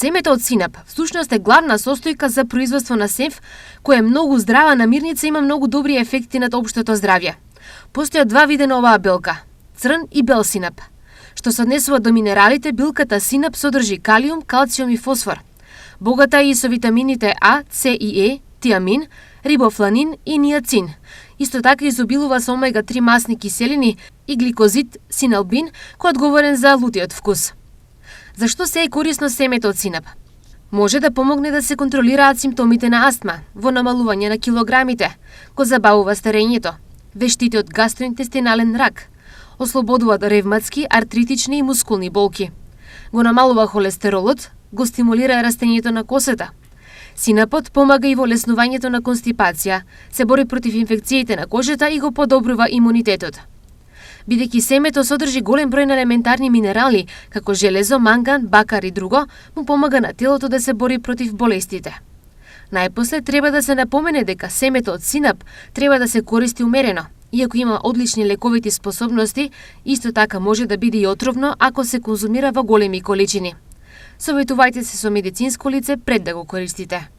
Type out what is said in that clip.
Семето од синап всушност е главна состојка за производство на сев, која е многу здрава намирница и има многу добри ефекти над општото здравје. Постојат два вида на оваа белка – црн и бел синап. Што се однесува до минералите, билката синап содржи калиум, калциум и фосфор. Богата е и со витамините А, С и Е, тиамин, рибофланин и ниацин. Исто така изобилува со омега-3 масни киселини и гликозид, синалбин, кој е одговорен за лутиот вкус. Зашто се е корисно семето од синап? Може да помогне да се контролираат симптомите на астма, во намалување на килограмите, го забавува старењето, вештите од гастроинтестинален рак, ослободува од ревматски, артритични и мускулни болки, го намалува холестеролот, го стимулира растењето на косата. Синапот помага и во леснувањето на констипација, се бори против инфекциите на кожата и го подобрува имунитетот. Бидејќи семето содржи голем број на елементарни минерали, како железо, манган, бакар и друго, му помага на телото да се бори против болестите. Најпосле треба да се напомене дека семето од синап треба да се користи умерено, иако има одлични лековити способности, исто така може да биде и отровно ако се конзумира во големи количини. Советувајте се со медицинско лице пред да го користите.